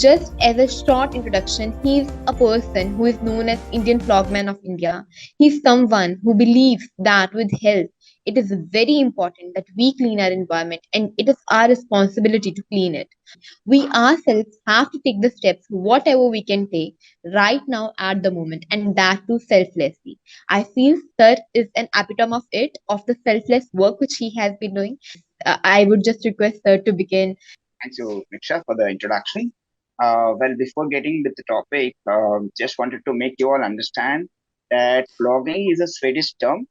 Just as a short introduction, he's a person who is known as Indian Plogman of India. He's someone who believes that with health, it is very important that we clean our environment and it is our responsibility to clean it. We ourselves have to take the steps, whatever we can take right now at the moment, and that too selflessly. I feel Sir is an epitome of it, of the selfless work which he has been doing. I would just request Sir to begin. Thank you, Miksha, for the introduction. Well, before getting with the topic, just wanted to make you all understand that plogging is a Swedish term,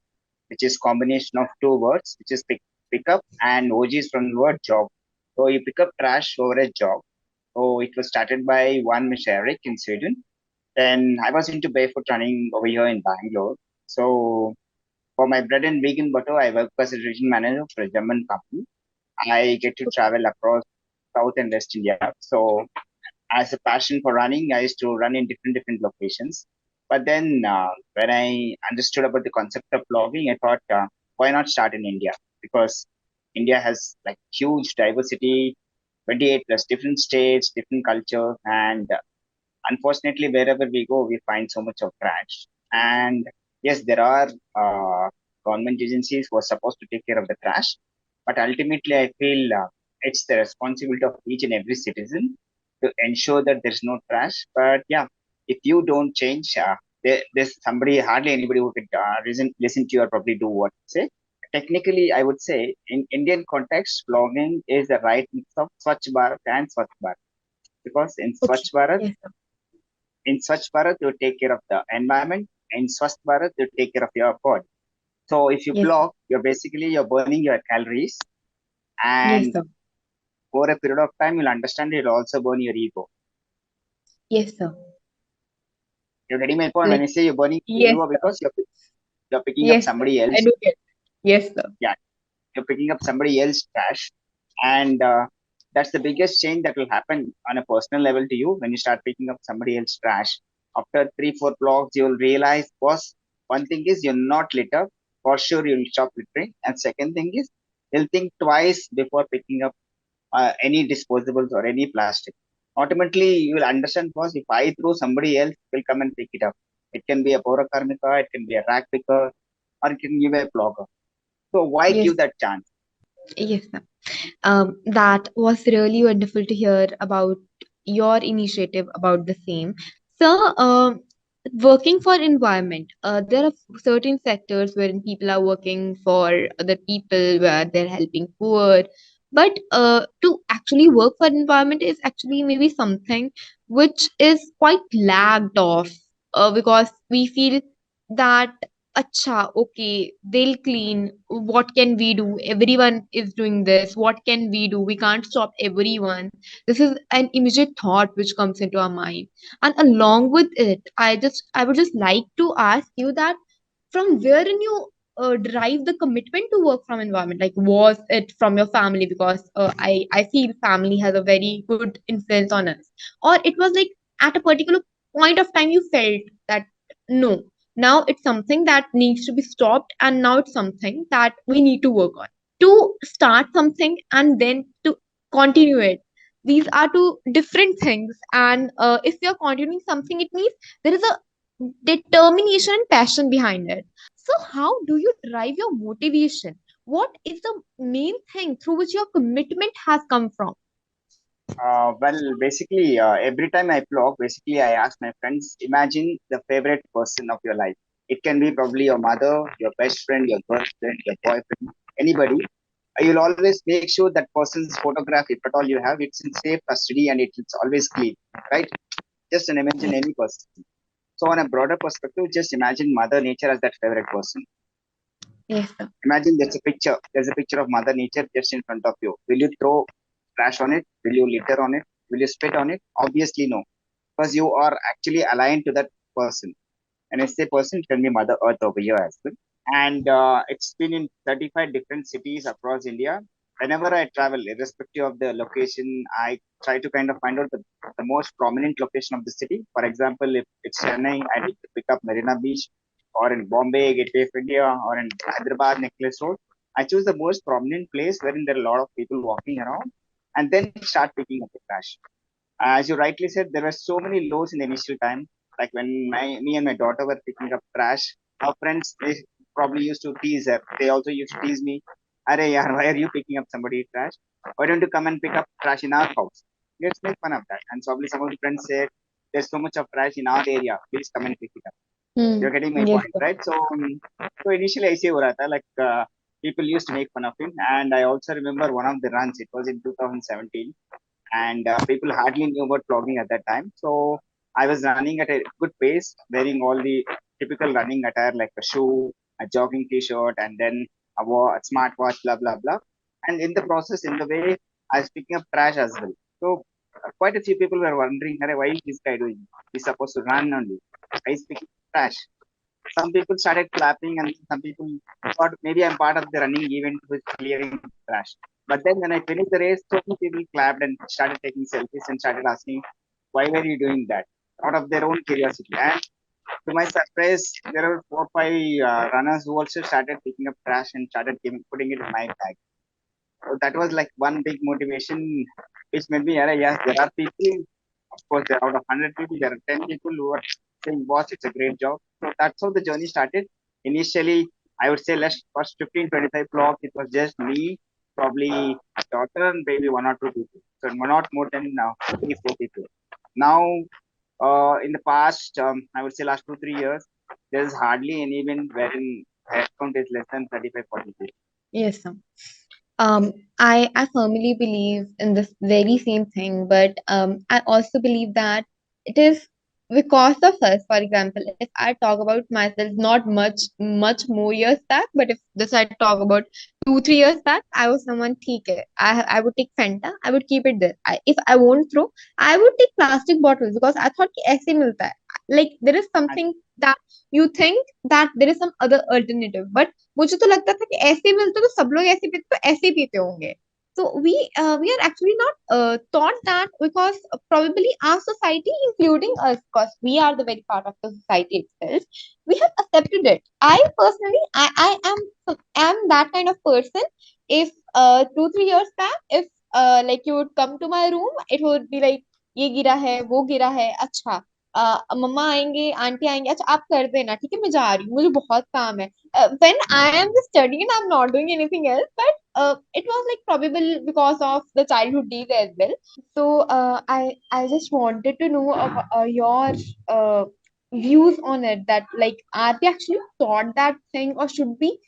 which is combination of two words, which is pick up and OG is from the word job. So you pick up trash over a job. So it was started by one Mr. Erik in Sweden. Then I was into barefoot running over here in Bangalore. So for my bread and vegan butter, I work as a region manager for a German company. I get to travel across South and West India. So as a passion for running, I used to run in different locations. But then when I understood about the concept of blogging, I thought, why not start in India? Because India has like huge diversity, 28 plus different states, different culture, and unfortunately, wherever we go, we find so much of trash. And yes, there are government agencies who are supposed to take care of the trash, but ultimately, I feel it's the responsibility of each and every citizen to ensure that there's no trash. But yeah, if you don't change, there's somebody, hardly anybody who could listen to you or probably do what you say. Technically, I would say in Indian context, blogging is the right mix of Swachh Bharat and Swachh Bharat. Because Okay. Yes, sir. In Swachh Bharat, you take care of the environment. In Swasth Bharat, you take care of your body. So if you Yes, sir. blog, you're burning your calories, Yes, and sir. over a period of time, you'll understand you'll also burn your ego. Yes, sir. You're getting my point when Like, I say you're burning your yes, ego sir. because you're picking up Yes, sir. somebody I else. do get. Yes, sir. Yeah, you're picking up somebody else's trash, and that's the biggest change that will happen on a personal level to you when you start picking up somebody else's trash. After 3 4 blogs, you'll realize, boss, one thing is you're not litter. For sure, you'll stop littering, and second thing is you'll think twice before picking up any disposables or any plastic. Ultimately, you will understand, boss, if I throw, somebody else will come and pick it up. It can be a pora karmika, it can be a rack picker, or it can be a blogger. So why Yes, give that chance? yes, sir. That was really wonderful to hear about your initiative about the same. So, working for environment, there are certain sectors wherein people are working for other people, where they're helping poor. But to actually work for environment is actually maybe something which is quite lagged off, because we feel that Acha, okay, they'll clean. What can we do? Everyone is doing this. What can we do? We can't stop everyone. This is an immediate thought which comes into our mind. And along with it, I would just like to ask you that from wherein you derive the commitment to work from environment. Like, was it from your family? Because I feel family has a very good influence on us, or it was like at a particular point of time you felt that no, now it's something that needs to be stopped, and now it's something that we need to work on to start something and then to continue it. These are two different things, and if you're continuing something, it means there is a determination and passion behind it. So how do you drive your motivation? What is the main thing through which your commitment has come from? Well, basically, every time I blog, basically, I ask my friends, imagine the favorite person of your life. It can be probably your mother, your best friend, your girlfriend, your boyfriend, anybody. You'll always make sure that person's photograph, if at all you have, it's in safe custody and it's always clean, right? Just imagine any person. So, on a broader perspective, just imagine Mother Nature as that favorite person. Yes, sir. Imagine there's a picture of Mother Nature just in front of you. Will you throw trash on it? Will you litter on it? Will you spit on it? Obviously, no, because you are actually aligned to that person. And I say person, it can be Mother Earth over here as well. And it's been in 35 different cities across India. Whenever I travel, irrespective of the location, I try to kind of find out the most prominent location of the city. For example, if it's Chennai, I need to pick up Marina Beach, or in Bombay, Gateway of India, or in Hyderabad, Necklace Road. I choose the most prominent place wherein there are a lot of people walking around, and then start picking up the trash. As you rightly said, there were so many lows in the initial time. Like when me and my daughter were picking up trash, our friends they probably used to tease her. They also used to tease me. Arey yaar, why are you picking up somebody's trash? Why don't you come and pick up trash in our house? Let's make fun of that. And probably some of the friends said, there's so much of trash in our area. Please come and pick it up. Hmm. You're getting my Yes, point, sir. right? So initially I say Urata, like people used to make fun of him. And I also remember one of the runs. It was in 2017 and people hardly knew about plogging at that time. So I was running at a good pace, wearing all the typical running attire like a shoe, a jogging t-shirt, and then a smartwatch, blah blah blah. And in the process, in the way, I was picking up trash as well. So quite a few people were wondering, "Arey, why is this guy doing? He's supposed to run only. Why is picking trash?" Some people started clapping, and some people thought maybe I'm part of the running event with clearing trash. But then when I finished the race, so many people clapped and started taking selfies and started asking, why were you doing that? Out of their own curiosity. And to my surprise, there were 4 or 5 runners who also started picking up trash and started putting it in my bag. So that was like one big motivation which made me, "Arey, yes, there are people, of course, there out of 100 people, there are 10 people who are saying, boss, it's a great job." So that's how the journey started. Initially, I would say less first 15, 25 blocks, it was just me, probably a daughter, and maybe 1 or 2 people. So not more than 3, 4 people. Now, in the past, I would say last 2, 3 years, there's hardly any event wherein headcount is less than 35, 40 people. Yes, sir. I firmly believe in this very same thing, but I also believe that it is because of us. For example, if I talk about myself, not much more years back, but if this I talk about 2 3 years back, I was someone. ठीक है, I would take Fanta, I would keep it there. If I won't throw, I would take plastic bottles because I thought कि ऐसे मिलता है. Like there is And something that you think that there is some other alternative, but मुझे तो लगता था कि ऐसे मिलते तो सब लोग ऐसे पीते तो ऐसे ही पीते होंगे. So we are actually not taught that because probably our society, including us, because we are the very part of the society itself, we have accepted it. I personally, I am that kind of person. If 2 3 years back, if like you would come to my room, it would be like ये गिरा है वो गिरा है अच्छा मम्मा आएंगे aunty आएंगे अच्छा आप कर देना ठीक है मैं जा रही हूँ मुझे बहुत काम है when I am just studying and I'm not doing anything else, but it was like probable because of the childhood days as well. So I just wanted to know your uh, views on it. That like, are we actually taught that thing, or should we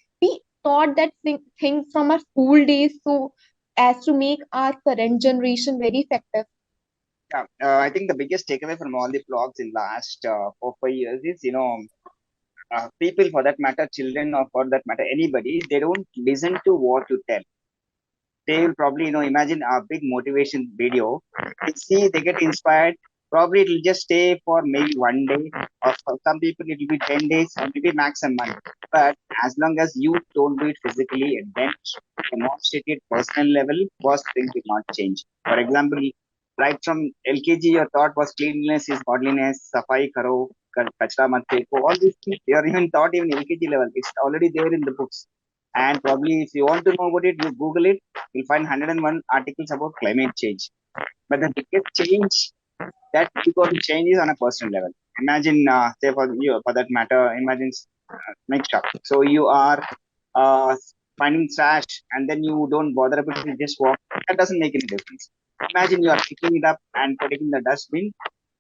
taught that thing from our school days, so as to make our current generation very effective? yeah, I think the biggest takeaway from all the vlogs in last 4, 5 years is, people for that matter, children or for that matter, anybody, they don't listen to what you tell. They will probably, imagine a big motivation video. They see, they get inspired. Probably it will just stay for maybe one day, or for some people it will be 10 days, or maybe max a month. But as long as you don't do it physically and then demonstrate it personal level, first things will not change. For example, right from LKG, your thought was cleanliness is godliness, safai karo, kachra mat feko. All these things, you are even taught even LKG level. It's already there in the books. And probably if you want to know about it, you Google it, you'll find 101 articles about climate change. But the biggest change that you got to change is on a personal level. Imagine, say for you, for that matter, imagine next up. So you are uh, finding trash and then you don't bother about it, you just walk. That doesn't make any difference. Imagine you are picking it up and putting in the dustbin.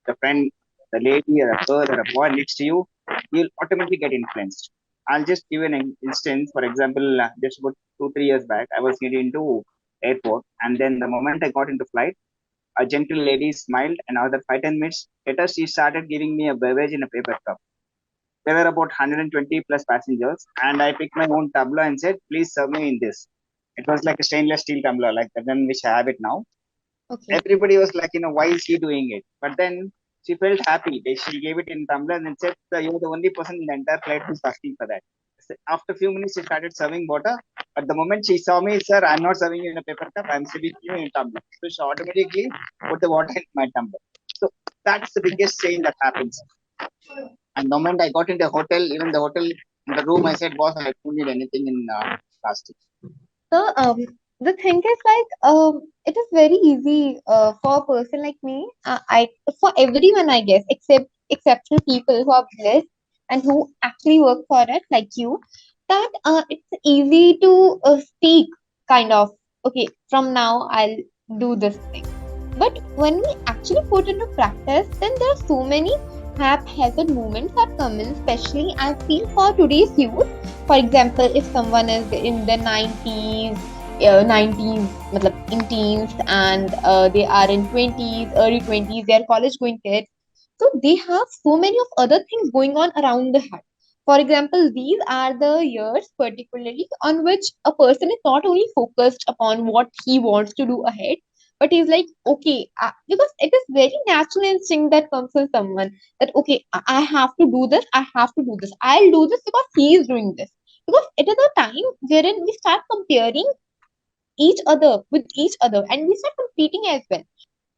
The friend, the lady, or a girl, or a boy next to you, you'll automatically get influenced. I'll just give an instance. For example, just about 2, 3 years back, I was getting into airport, and then the moment I got into flight, a gentle lady smiled, and after 5 10 minutes later, she started giving me a beverage in a paper cup. There were about 120 plus passengers, and I picked my own tumbler and said, "Please serve me in this." It was like a stainless steel tumbler, like the one which I have it now. Okay. Everybody was like, why is he doing it? But then she felt happy. She gave it in tumbler and said, "You're the only person in the entire flight who's asking for that." So after a few minutes, she started serving water. But the moment she saw me, "Sir, I'm not serving you in a paper cup. I'm serving you in a tumbler." So she automatically put the water in my tumbler. So that's the biggest change that happens. And the moment I got into a hotel, even the hotel in the room, I said, "Boss, I don't need anything in plastic." So The thing is like it is very easy for a person like me, I for everyone I guess, except exceptional people who are blessed and who actually work for it like you, that it's easy to speak kind of, okay, from now I'll do this thing. But when we actually put into practice, then there are so many haphazard movements that come in, especially I feel for today's youth. For example, if someone is in the 90s, 90s, matlab in teens, and they are in 20s, early 20s, they are college going kids. So they have so many of other things going on around the head. For example, these are the years particularly on which a person is not only focused upon what he wants to do ahead, but he's like, okay, because it is very natural instinct that comes in someone, that okay, I have to do this, I have to do this, I'll do this because he is doing this. Because it is a time wherein we start comparing each other with each other, and we start competing as well,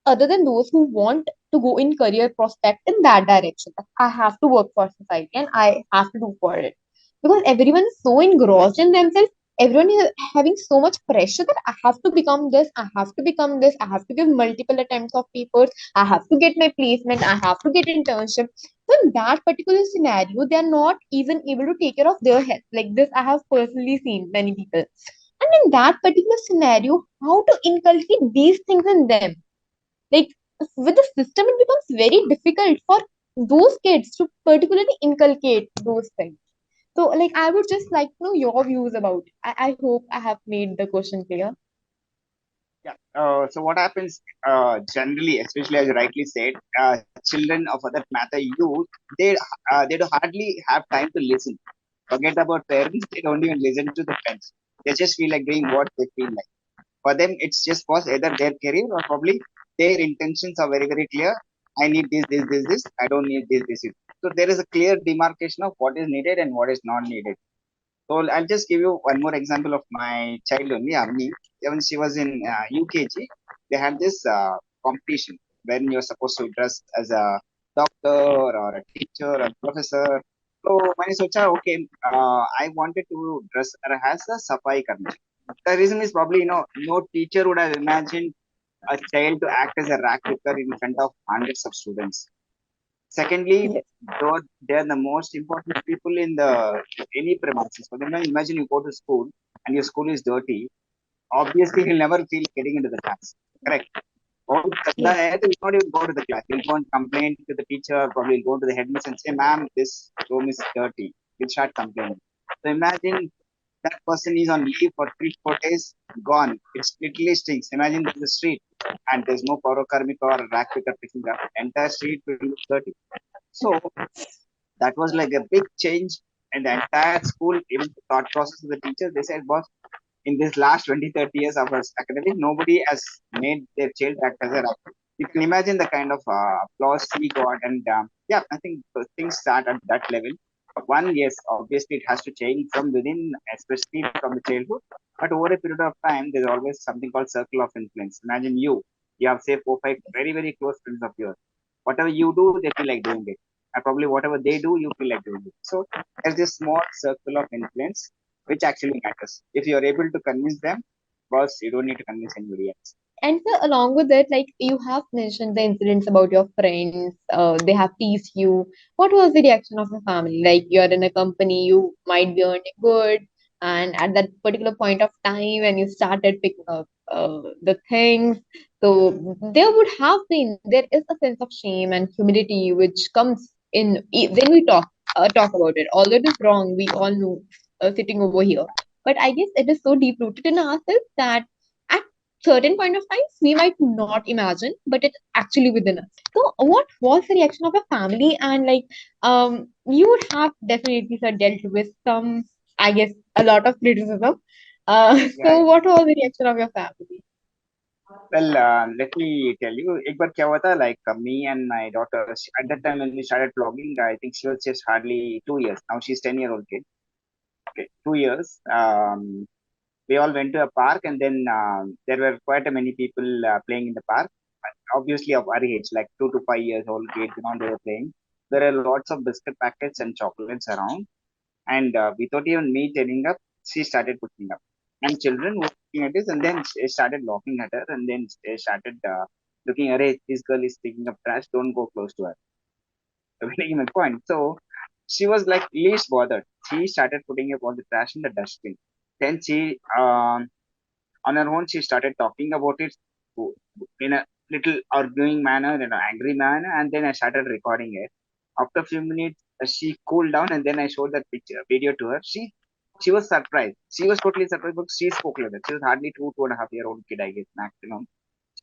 other than those who want to go in career prospect in that direction, that I have to work for society and I have to do for it. Because everyone is so engrossed in themselves, everyone is having so much pressure that I have to become this, I have to become this, I have to give multiple attempts of papers, I have to get my placement, I have to get internship. So in that particular scenario, they are not even able to take care of their health. Like this, I have personally seen many people. And in that particular scenario, how to inculcate these things in them? Like with the system, it becomes very difficult for those kids to particularly inculcate those things. So, like, I would just like to know your views about it. I hope I have made the question clear. Yeah. So what happens generally, especially as you rightly said, children or for that matter, youth, they do hardly have time to listen. Forget about parents; they don't even listen to the friends. They just feel like doing what they feel like. For them, it's just was either their career or probably their intentions are very very clear. I need this. I don't need this. So there is a clear demarcation of what is needed and what is not needed. So I'll just give you one more example of my child only, Avni. When she was in UKG, they had this competition when you're supposed to dress as a doctor or a teacher or professor. So when I said, okay, I wanted to dress her as a Safai Karmachari. The reason is probably, no teacher would have imagined a child to act as a rack picker in front of hundreds of students. Secondly, Yes. though they are the most important people in the any premises. For them, now imagine you go to school and your school is dirty. Obviously, you'll never feel getting into the class. Correct. Or ganda Yes. hai, to you'll not even go to the class. You'll go and complain to the teacher, or probably go to the headmistress and say, "Ma'am, this room is dirty." You'll start complaining. So imagine that person is on leave for 3 4 days, gone. It's literally stinks. Imagine there's a street and there's no Pauro Karmika or rack picker picking up. Entire street will look dirty. So that was like a big change in the entire school, even the thought process of the teachers. They said, boss, in this last 20, 30 years of our academy, nobody has made their child act as a rapper. You can imagine the kind of applause he got. And yeah, I think things start at that level. One, yes, obviously it has to change from within, especially from the childhood. But over a period of time, there's always something called circle of influence. Imagine you have, say, 4, 5 very, very close friends of yours. Whatever you do, they feel like doing it. And probably whatever they do, you feel like doing it. So there's this small circle of influence which actually matters. If you're able to convince them, boss, you don't need to convince anybody else. And so along with that, like you have mentioned the incidents about your friends, they have teased you. What was the reaction of the family? Like you're in a company, you might be earning good, and at that particular point of time when you started picking up the things, so there would have been, there is a sense of shame and humility which comes in when we talk about it. Although it is wrong, we all know, sitting over here. But I guess it is so deep rooted in ourselves that at certain point of times we might not imagine, but it's actually within us. So what was the reaction of your family? And like you would have definitely sir dealt with some, I guess, a lot of criticism. Yeah. So what was the reaction of your family? Well, let me tell you, एक बार क्या हुआ था, like me and my daughter, at that time when we started vlogging, I think she was just hardly 2 years. Now she's 10-year-old kid. Okay, 2 years. We all went to a park, and then there were quite a many people playing in the park. Obviously of our age, like 2 to 5 years old kids, they were playing. There are lots of biscuit packets and chocolates around, and without even me telling up, she started putting up. And children would looking at this, and then they started laughing at her, and then they started looking at it. This girl is picking up trash. Don't go close to her. Making my point. So she was like least bothered. She started putting up all the trash in the dustbin. Then she, on her own, she started talking about it in a little arguing manner, in an angry manner, and then I started recording it. After a few minutes, she cooled down, and then I showed that picture video to her. She was surprised. She was totally surprised because she spoke like that. She was hardly 2.5 year old kid, I guess, maximum.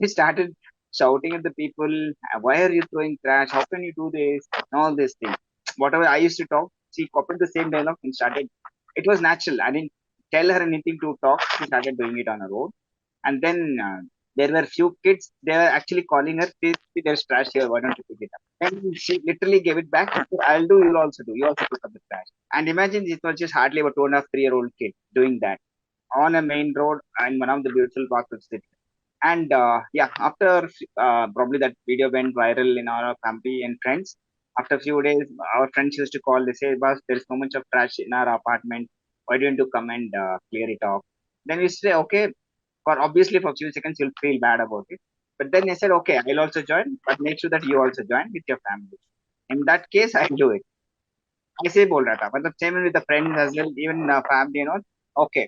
She started shouting at the people, "Why are you throwing trash? How can you do this?" And all these things. Whatever I used to talk, she copied the same dialogue and started. It was natural. I didn't tell her anything to talk. She started doing it on her own. And then there were few kids. They were actually calling her, "See, there's trash here. Why don't you pick it up?" And she literally gave it back. She said, "I'll do. You'll also do. You also pick up the trash." And imagine it was just hardly about 2.5, 3 year old kid doing that on a main road and one of the beautiful parts of the city. And yeah, after probably that video went viral in our family and friends. After a few days, our friends used to call. They say, "Boss, there's so much of trash in our apartment. Why don't you come and clear it off?" Then we say, "Okay." For obviously for a few seconds you'll feel bad about it. But then I said, "Okay, I'll also join, but make sure that you also join with your family." In that case, I do it. I say bol rata, but the same with the friends as well, even family, Okay,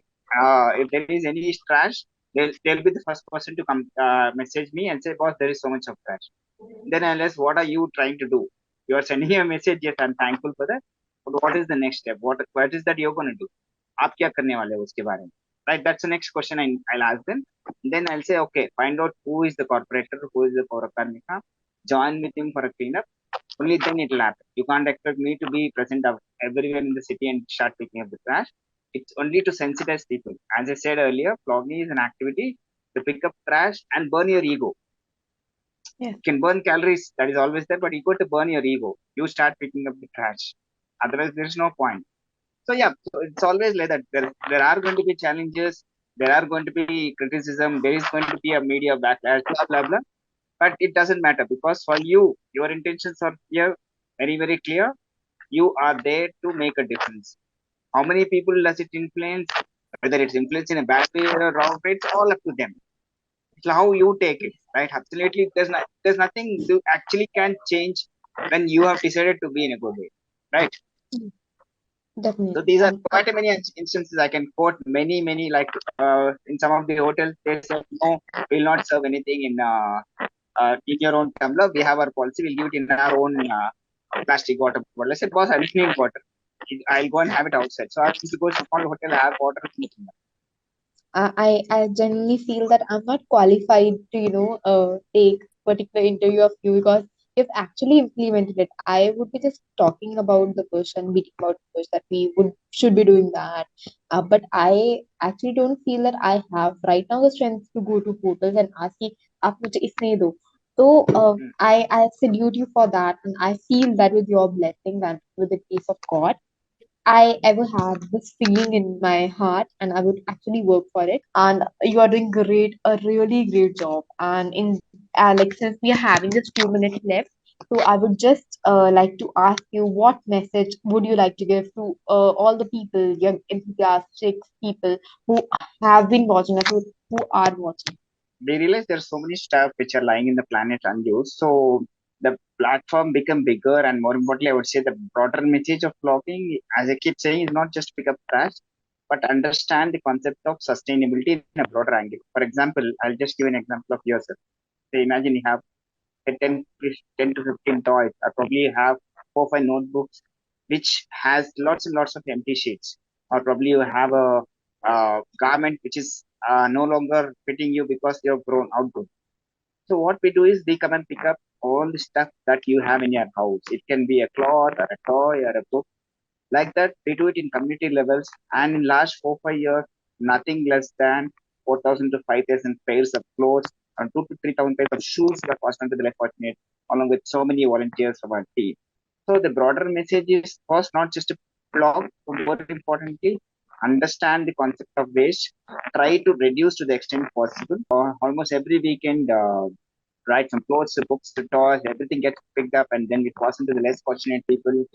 if there is any trash, they'll be the first person to come message me and say, "Boss, there is so much of trash." Then I'll ask, "What are you trying to do?" You are sending a message. Yes, I'm thankful for that. But what is the next step? What is that you're going to do? आप क्या करने वाले हो उसके बारे में? Right, that's the next question I'll ask them. Then I'll say, "Okay, find out who is the corporator, who is the Paurakarnika, join with him for a cleanup. Only then it will happen. You can't expect me to be present everywhere in the city and start picking up the trash. It's only to sensitize people. As I said earlier, plogging is an activity to pick up trash and burn your ego. Yeah. You can burn calories, that is always there, but you got to burn your ego. You start picking up the trash. Otherwise, there's no point. So yeah, so it's always like that. There are going to be challenges. There are going to be criticism. There is going to be a media backlash. Blah blah blah. But it doesn't matter because for you, your intentions are here, very very clear. You are there to make a difference. How many people does it influence? Whether it's influence in a bad way or a wrong way, it's all up to them. It's how you take it, right? Absolutely, there's nothing you actually can change when you have decided to be in a good way, right? Mm, So definitely. these are And quite a many instances. I can quote many like in some of the hotels they said no, we'll not serve anything in your own tumbler. We have our policy. We'll give it in our own plastic water bottle. I said, "Boss, I don't need water. I'll go and have it outside." So I used to go to small hotel, have water. I genuinely feel that I'm not qualified to, take particular interview of you because you've actually implemented it. I would be just talking about the push and beating about the push that we would should be doing that. But I actually don't feel that I have right now the strength to go to hotels and ask कि आप मुझे इसमें दो. So Mm. I salute you for that, and I feel that with your blessing and with the grace of God. I ever had this feeling in my heart and I would actually work for it. And you are doing great, a really great job. And in like since we are having just 2 minutes left, so I would just like to ask you what message would you like to give to all the people, young enthusiastic people who have been watching us, who are watching. They realize there's so many stuff which are lying in the planet unused. So the platform become bigger and more importantly, I would say the broader message of blogging, as I keep saying, is not just pick up trash, but understand the concept of sustainability in a broader angle. For example, I'll just give an example of yourself. Say, imagine you have say 10 to 15 toys. I probably have 4 5 notebooks, which has lots and lots of empty sheets. Or probably you have a garment which is no longer fitting you because you've grown outgrown. So what we do is we come and pick up all the stuff that you have in your house. It can be a cloth or a toy or a book. Like that, we do it in community levels. And in last 4 5 years, nothing less than 4,000 to 5,000 pairs of clothes and 2 to 3,000 pairs of shoes were passed on to the less fortunate, along with so many volunteers from our team. So the broader message is first not just a blog, but more importantly, understand the concept of waste. Try to reduce to the extent possible. Almost every weekend, right, some clothes, books, toys, everything gets picked up and then we pass into the less fortunate people.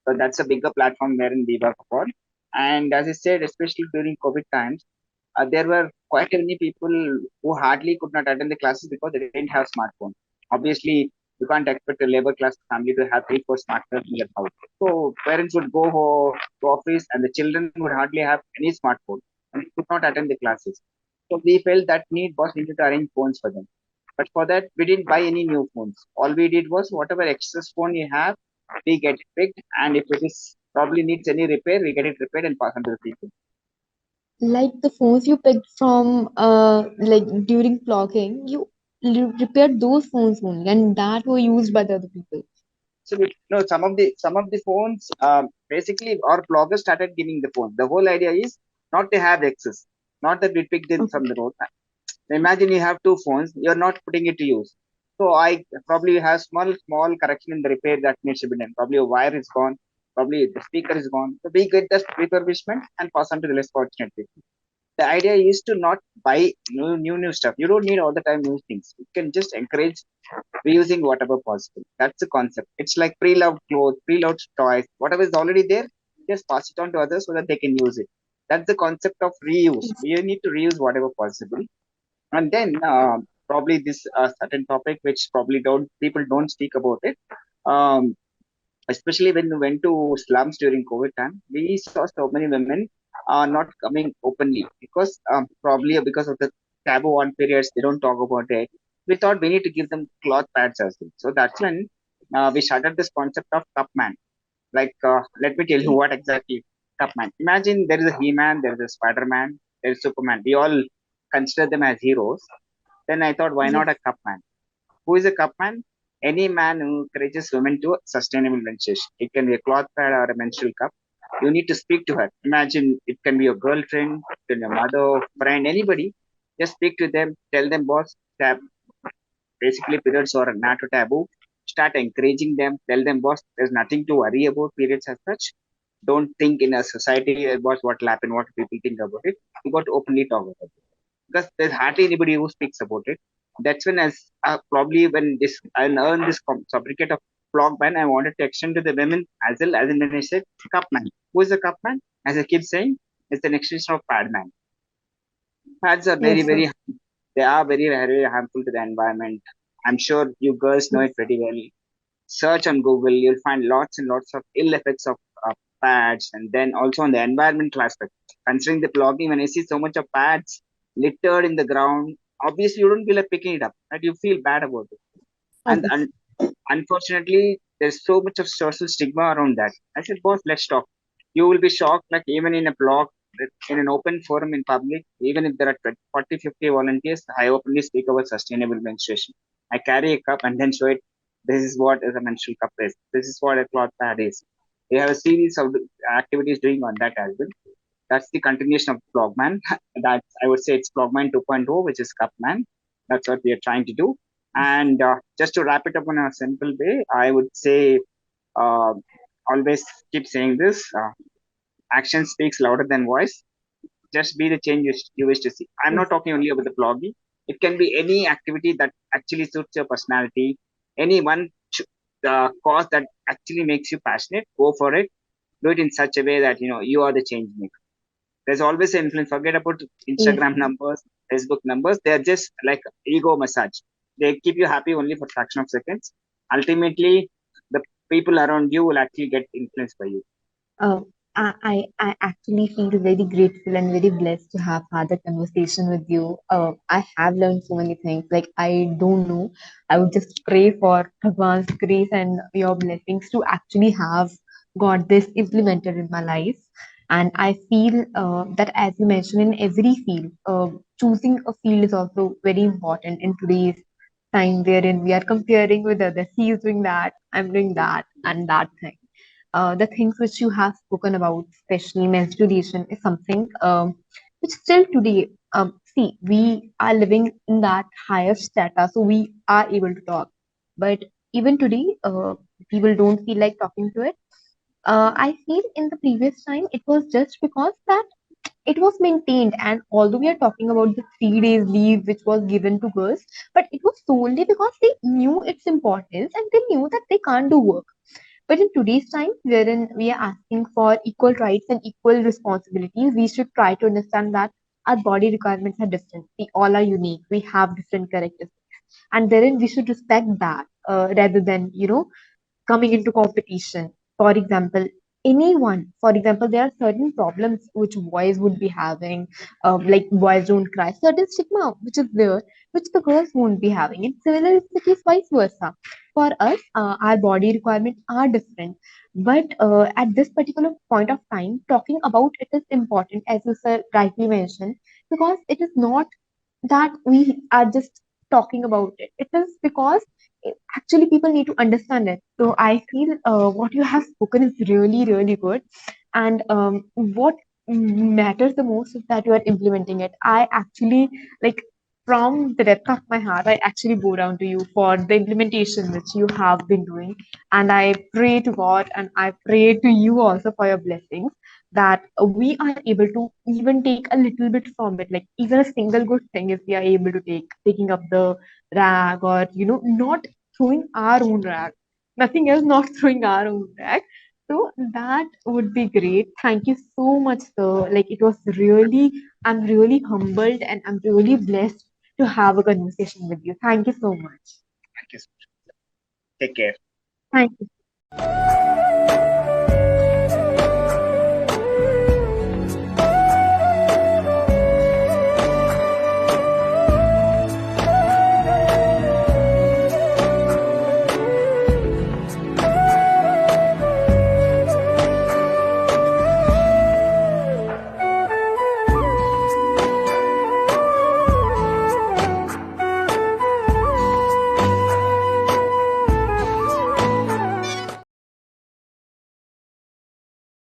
So that's a bigger platform wherein we work upon. And as I said, especially during COVID times, there were quite many people who hardly could not attend the classes because they didn't have smartphone. Obviously, you can't expect a labor class family to have 3 4 smartphones in their house. So parents would go to office and the children would hardly have any smartphone and could not attend the classes. So we felt that need was needed to arrange phones for them. But for that, we didn't buy any new phones. All we did was whatever excess phone you have, we get it picked, and if it is probably needs any repair, we get it repaired and pass on to the people. Like the phones you picked from like during plugging, you repaired those phones only, and that were used by the other people. So we, no, some of the phones basically our bloggers started giving the phones. The whole idea is not to have excess, not that we pick them from Okay. the road. Imagine you have 2 phones, you're not putting it to use. So I probably have small correction in the repair that needs to be done. Probably a wire is gone, probably the speaker is gone. So we get the refurbishment and pass on to the less fortunate people. The idea is to not buy new stuff. You don't need all the time new things. You can just encourage reusing whatever possible. That's the concept. It's like pre-loved clothes, pre-loved toys, whatever is already there, just pass it on to others so that they can use it. That's the concept of reuse. Yes. We need to reuse whatever possible. And then probably this certain topic which probably don't people don't speak about it. Um, Especially when we went to slums during COVID time, we saw so many women not coming openly because probably because of the taboo on periods, they don't talk about it. We thought we need to give them cloth pads as well. So that's when we started this concept of cup man. Like, let me tell you what exactly cup man. Imagine there is a He-Man, there is a Spider-Man, there is Superman. We all consider them as heroes. Then I thought, why Yes. not a cup man? Who is a cup man? Any man who encourages women to sustainable menstruation. It can be a cloth pad or a menstrual cup. You need to speak to her. Imagine it can be your girlfriend, it can be your mother, friend, anybody. Just speak to them, tell them, boss, basically periods are not a taboo. Start encouraging them, tell them, boss, there's nothing to worry about periods as such. Don't think in a society about what will happen, what people think about it. You got to openly talk about it because there's hardly anybody who speaks about it. That's when, as probably when this I learned this fabricate of Plogman, I wanted to extend to the women as well as in when I said Cupman. Who is a Cupman? As a kid saying, it's an extension of Padman. Pads are very, Yes, sir. very, they are very, very harmful to the environment. I'm sure you girls know Yes. it pretty well. Search on Google, you'll find lots and lots of ill effects of pads, and then also on the environmental aspect. Considering the plugging, when I see so much of pads littered in the ground, obviously you don't feel like picking it up, right? You feel bad about it. And Obviously. unfortunately, there's so much of social stigma around that. I said, boss, let's talk. You will be shocked, like even in a blog, in an open forum in public, even if there are 20, 40, 50 volunteers, I openly speak about sustainable menstruation. I carry a cup and then show it. This is what is a menstrual cup is. This is what a cloth pad is. We have a series of activities doing on that as well. That's the continuation of Plogman. That I would say it's Plogman 2.0, which is Cupman. That's what we are trying to do. And just to wrap it up in a simple way, I would say uh, always keep saying this: action speaks louder than voice. Just be the change you wish to see. I'm Yes. not talking only about the blogging. It can be any activity that actually suits your personality. Any one cause that actually makes you passionate. Go for it. Do it in such a way that you are the change maker. There's always an influence. Forget about Yes. Instagram numbers, Facebook numbers. They're just like ego massage. They keep you happy only for a fraction of seconds. Ultimately, the people around you will actually get influenced by you. Uh, I actually feel very grateful and very blessed to have had the conversation with you. I have learned so many things. Like, I don't know. I would just pray for Bhagwan's grace and your blessings to actually have got this implemented in my life. And I feel that, as you mentioned, in every field, choosing a field is also very important in today's time, wherein we are comparing with others. He is doing that, I'm doing that, and that thing. The things which you have spoken about, especially menstruation, is something which still today, see, we are living in that higher strata, so we are able to talk. But even today, people don't feel like talking to it. I feel in the previous time, it was just because that it was maintained, and although we are talking about the 3 days leave which was given to girls, but it was solely because they knew its importance and they knew that they can't do work. But in today's time, wherein we are asking for equal rights and equal responsibilities, we should try to understand that. our body requirements are different. We all are unique. We have different characteristics, and therein we should respect that rather than coming into competition. For example, for example, there are certain problems which boys would be having, like boys don't cry, certain stigma which is there, which the girls won't be having. And similar is the case vice versa. For us, our body requirements are different. But at this particular point of time, talking about it is important, as you sir rightly mentioned, because it is not that we are just talking about it. It is because actually people need to understand it. So I feel what you have spoken is really, really good. And what matters the most is that you are implementing it. I actually like from the depth of my heart, I actually bow down to you for the implementation which you have been doing. And I pray to God and I pray to you also for your blessings that we are able to even take a little bit from it, like even a single good thing, if we are able to taking up the rag, or not throwing our own rag, nothing else, not throwing our own rag. So that would be great. Thank you so much, sir. Like it was really, I'm really humbled and I'm really blessed to have a conversation with you. Thank you so much. Thank you. Take care. Thank you.